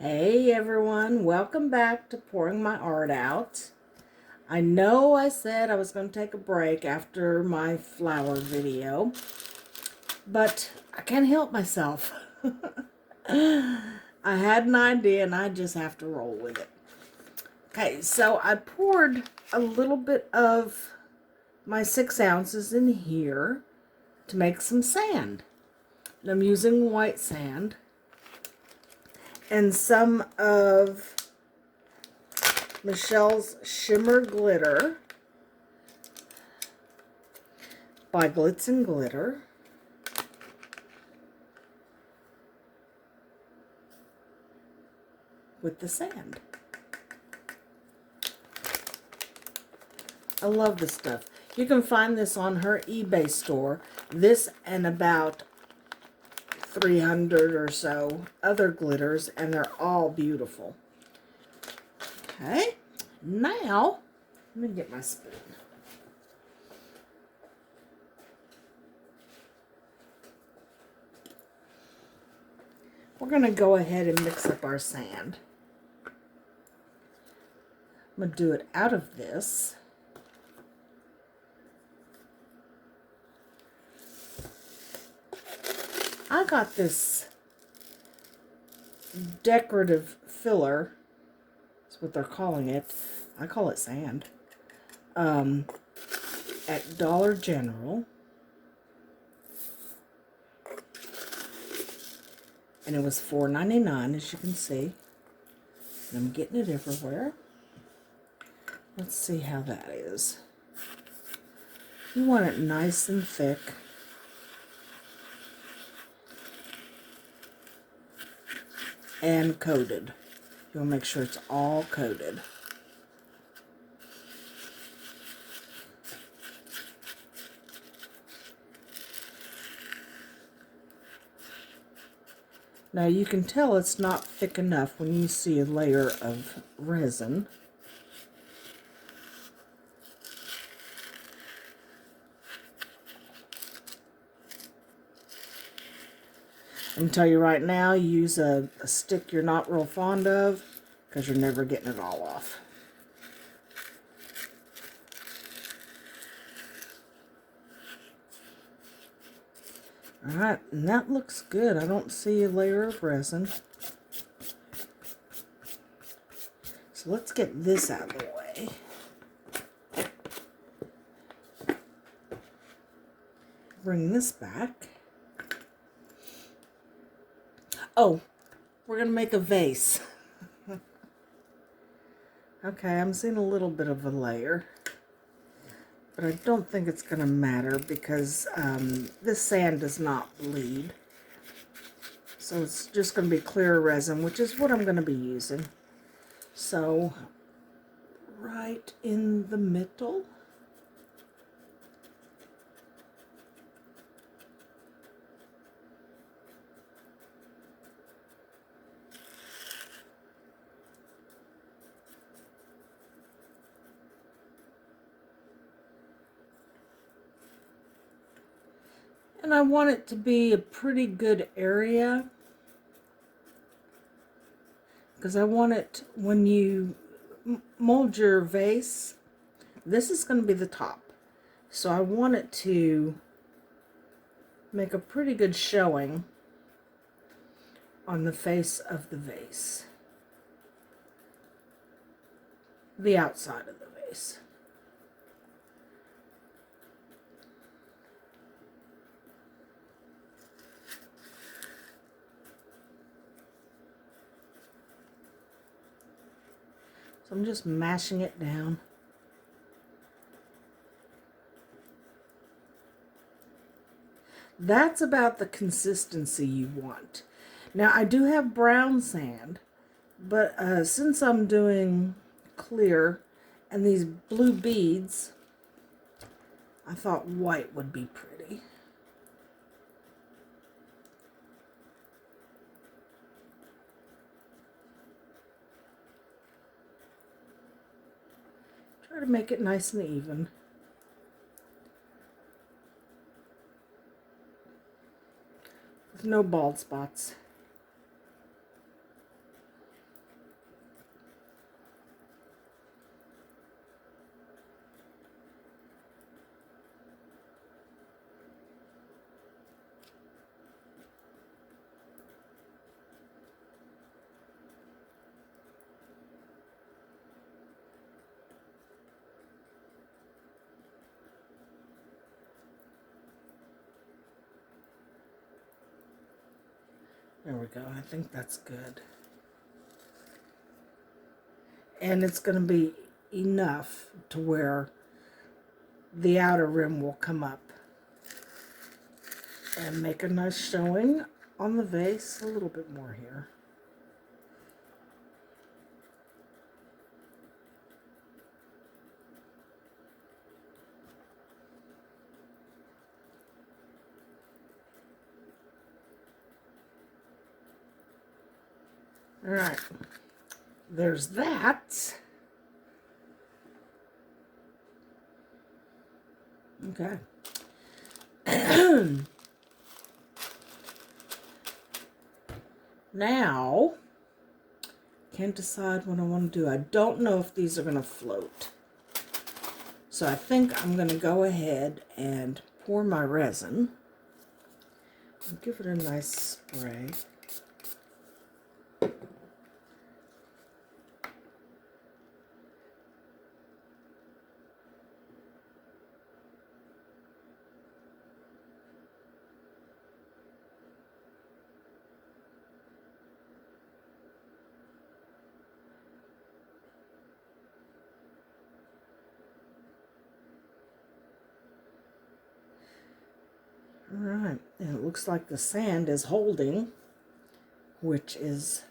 Hey everyone, welcome back to Pouring My Art Out. I know I said I was going to take a break after my flower video, but I can't help myself. I had an idea and I just have to roll with it. Okay, so I poured a little bit of my 6 ounces in here to make some sand. And I'm using white sand and some of Michelle's Shimmer Glitter by Glitz and Glitter. With the sand. I love this stuff. You can find this on her eBay store. This and about 300 or so other glitters, and they're all beautiful. Okay, now, let me get my spoon. We're going to go ahead and mix up our sand. I'm going to do it out of this. I got this decorative filler. That's what they're calling it. I call it sand. At Dollar General. And it was $4.99, as you can see. And I'm getting it everywhere. Let's see how that is. You want it nice and thick. And coated. You want to make sure it's all coated. Now you can tell it's not thick enough when you see a layer of resin. I'm going to tell you right now, use a stick you're not real fond of, because you're never getting it all off. Alright, and that looks good. I don't see a layer of resin. So let's get this out of the way. Bring this back. Oh, we're going to make a vase. Okay, I'm seeing a little bit of a layer. But I don't think it's going to matter because this sand does not bleed. So it's just going to be clear resin, which is what I'm going to be using. So, right in the middle. And I want it to be a pretty good area. Because I want it, when you mold your vase, this is going to be the top. So I want it to make a pretty good showing on the face of the vase. The outside of the vase. So I'm just mashing it down. That's about the consistency you want. Now I do have brown sand, but since I'm doing clear and these blue beads, I thought white would be pretty. Try to make it nice and even. With no bald spots. There we go. I think that's good. And it's going to be enough to where the outer rim will come up and make a nice showing on the vase. A little bit more here. All right, there's that. Okay. Now, can't decide what I want to do. I don't know if these are going to float. So I think I'm going to go ahead and pour my resin. And give it a nice spray. Alright, and it looks like the sand is holding, which is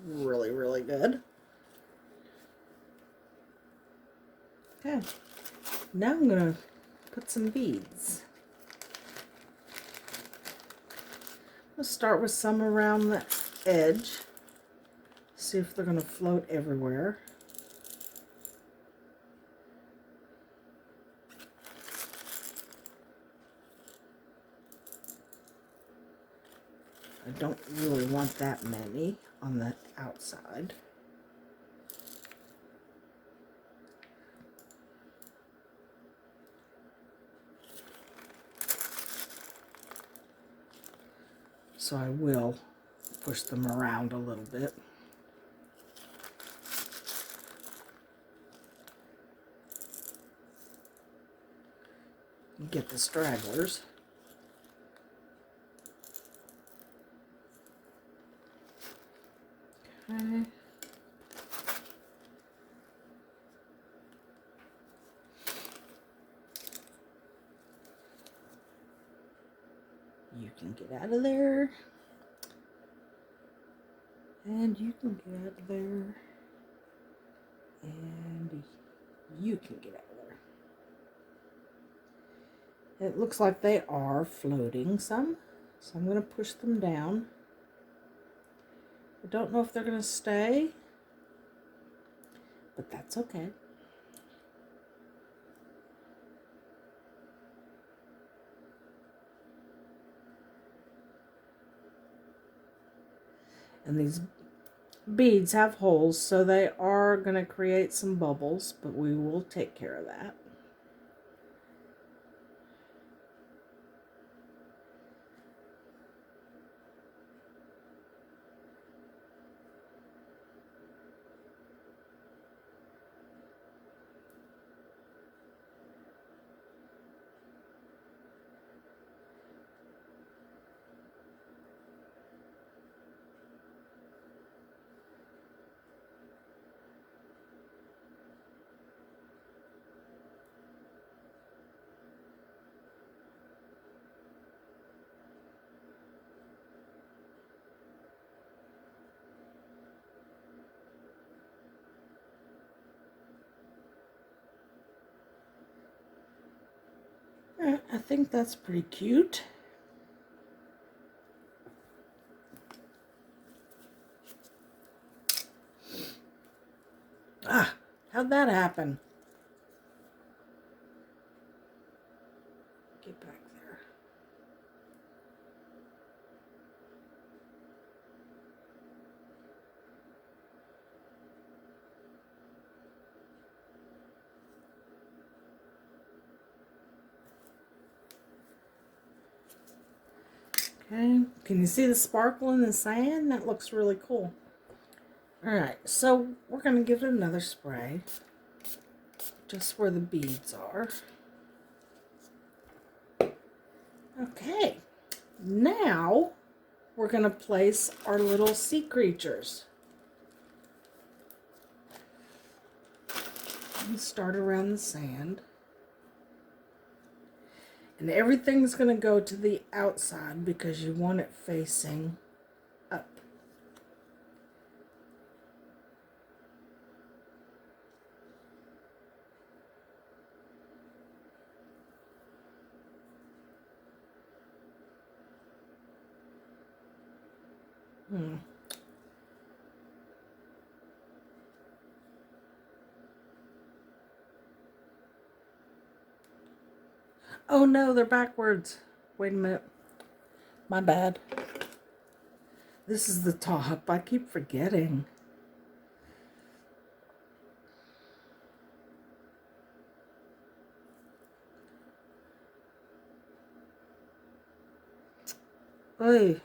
really, really good. Okay, now I'm going to put some beads. Let's start with some around the edge, see if they're going to float everywhere. I don't really want that many on the outside. So I will push them around a little bit. Get the stragglers. Okay. You can get out of there. And you can get out of there. And you can get out of there. It looks like they are floating some. So I'm going to push them down. I don't know if they're going to stay, but that's okay. And these beads have holes, so they are going to create some bubbles, but we will take care of that. I think that's pretty cute. Ah, how'd that happen? Get back there. Okay, can you see the sparkle in the sand? That looks really cool. Alright, so we're going to give it another spray. Just where the beads are. Okay, now we're going to place our little sea creatures. And start around the sand. And everything's going to go to the outside because you want it facing up. Oh no, they're backwards. Wait a minute. My bad. This is the top. I keep forgetting. Hey.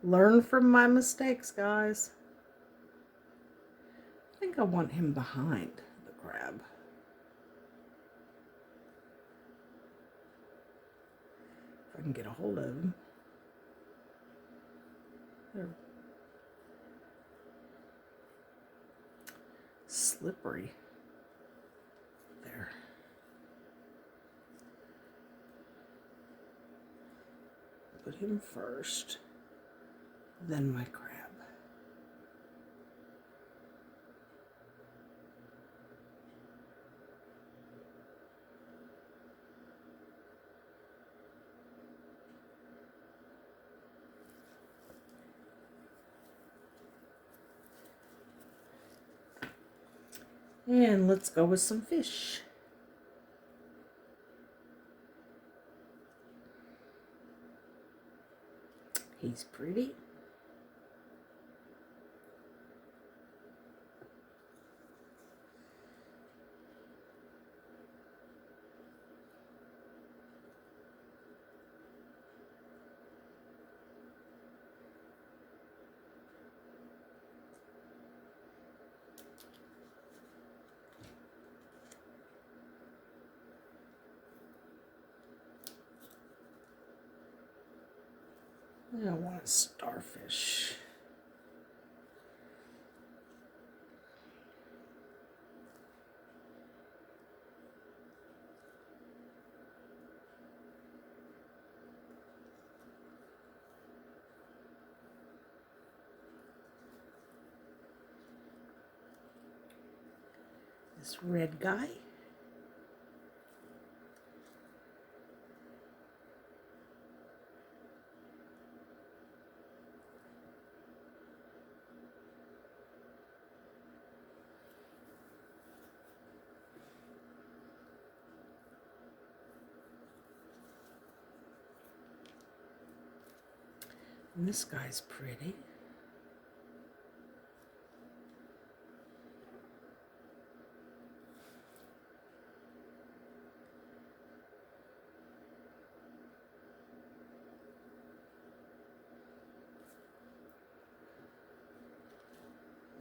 Learn from my mistakes, guys. I think I want him behind the crab. If I can get a hold of him. There. Slippery. There. Put him first, then my crab. And let's go with some fish. He's pretty. I want a starfish. This red guy. And this guy's pretty.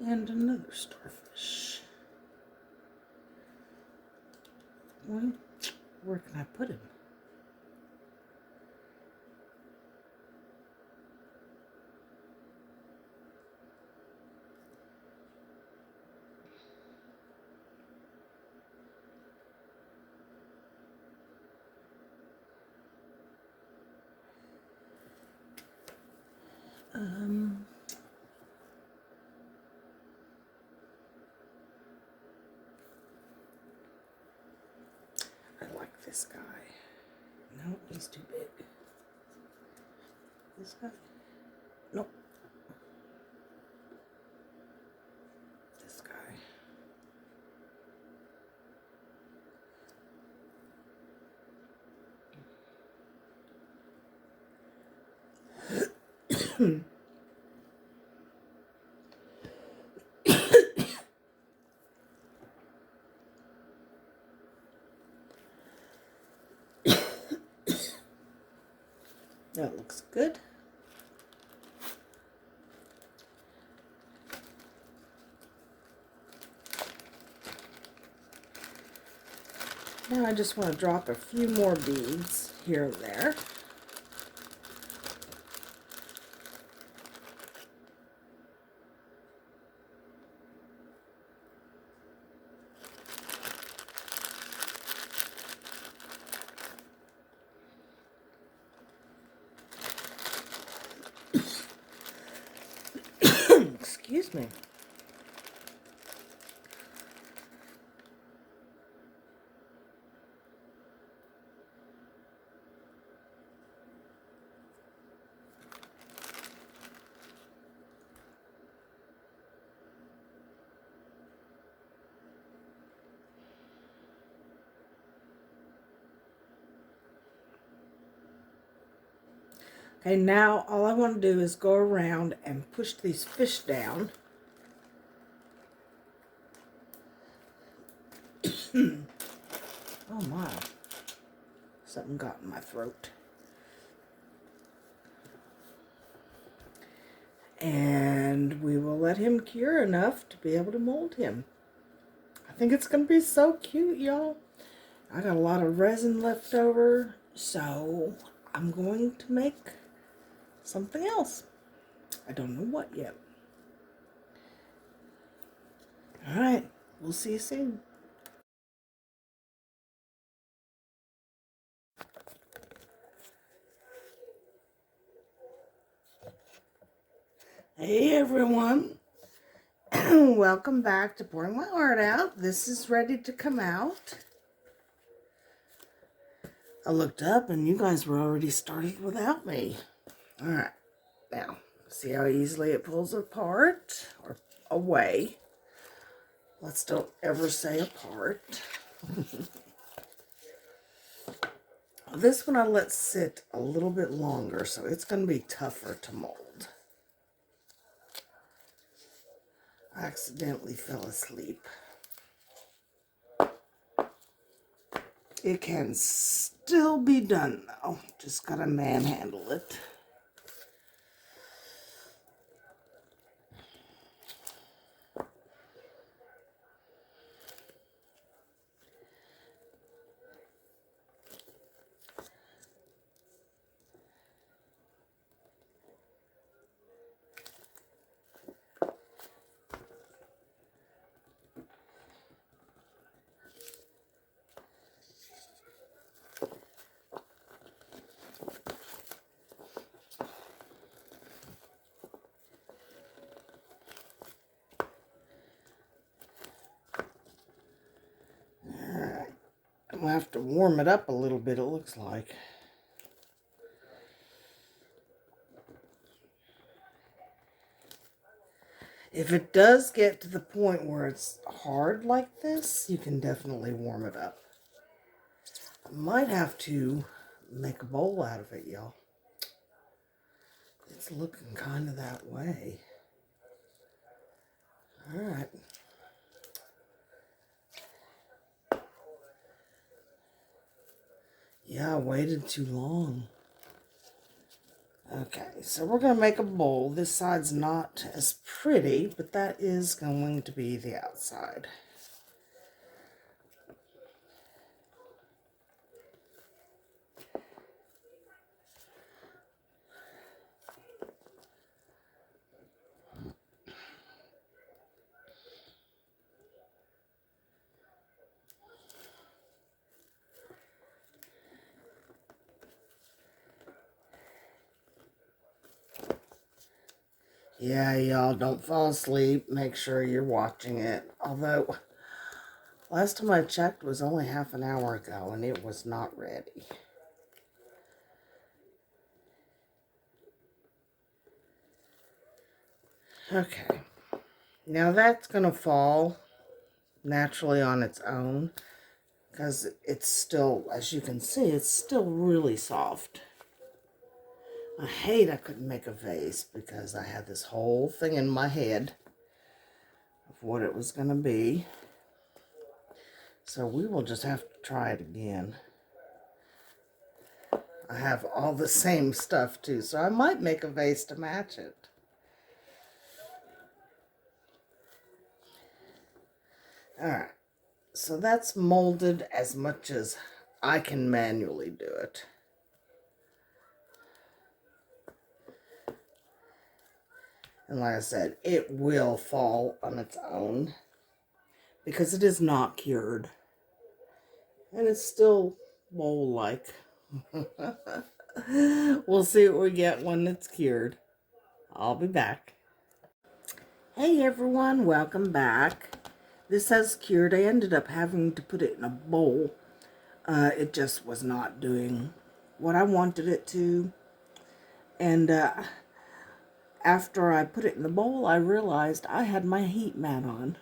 And another starfish. Well, where can I put him? I like this guy. No, he's too big. This guy? Nope. This guy. That looks good. Now I just want to drop a few more beads here and there. Excuse me. Okay, now all I want to do is go around and push these fish down. Oh my, something got in my throat. And we will let him cure enough to be able to mold him. I think it's going to be so cute, y'all. I got a lot of resin left over, so I'm going to make something else. I don't know what yet. All right, we'll see you soon. Hey everyone, welcome back to Pouring My Art Out. This is ready to come out. I looked up and you guys were already started without me. All right, now see how easily it pulls apart or away. Let's don't ever say apart. This one I let sit a little bit longer, so it's going to be tougher to mold. I accidentally fell asleep. It can still be done though. Just gotta manhandle it. I'm gonna have to warm it up a little bit, it looks like. If it does get to the point where it's hard like this, you can definitely warm it up. I might have to make a bowl out of it, y'all. It's looking kind of that way. All right. Yeah, I waited too long. Okay, so we're going to make a bowl. This side's not as pretty, but that is going to be the outside. Yeah, y'all, don't fall asleep. Make sure you're watching it. Although, last time I checked was only half an hour ago, and it was not ready. Okay. Now that's going to fall naturally on its own, because it's still, as you can see, it's still really soft. I hate I couldn't make a vase because I had this whole thing in my head of what it was going to be. So we will just have to try it again. I have all the same stuff too, so I might make a vase to match it. Alright, so that's molded as much as I can manually do it. And like I said, it will fall on its own because it is not cured. And it's still bowl-like. We'll see what we get when it's cured. I'll be back. Hey everyone, welcome back. This has cured. I ended up having to put it in a bowl. It just was not doing what I wanted it to. And after I put it in the bowl, I realized I had my heat mat on.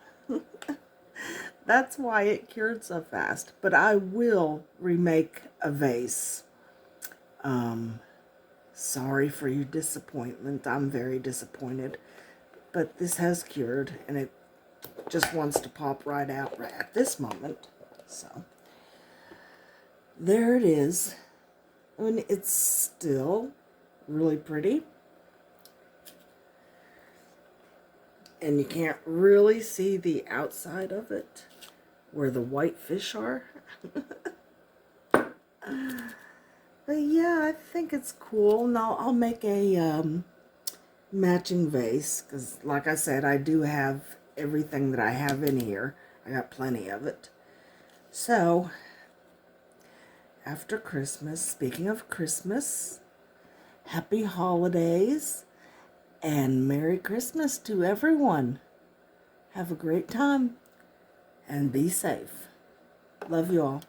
That's why it cured so fast. But I will remake a vase. Sorry for your disappointment. I'm very disappointed. But this has cured, and it just wants to pop right out right at this moment. So, there it is. I mean, it's still really pretty. And you can't really see the outside of it, where the white fish are. But yeah, I think it's cool. Now I'll make a matching vase, because like I said, I do have everything that I have in here. I got plenty of it. So, after Christmas, speaking of Christmas, happy holidays and Merry Christmas to everyone. Have a great time and be safe. Love you all.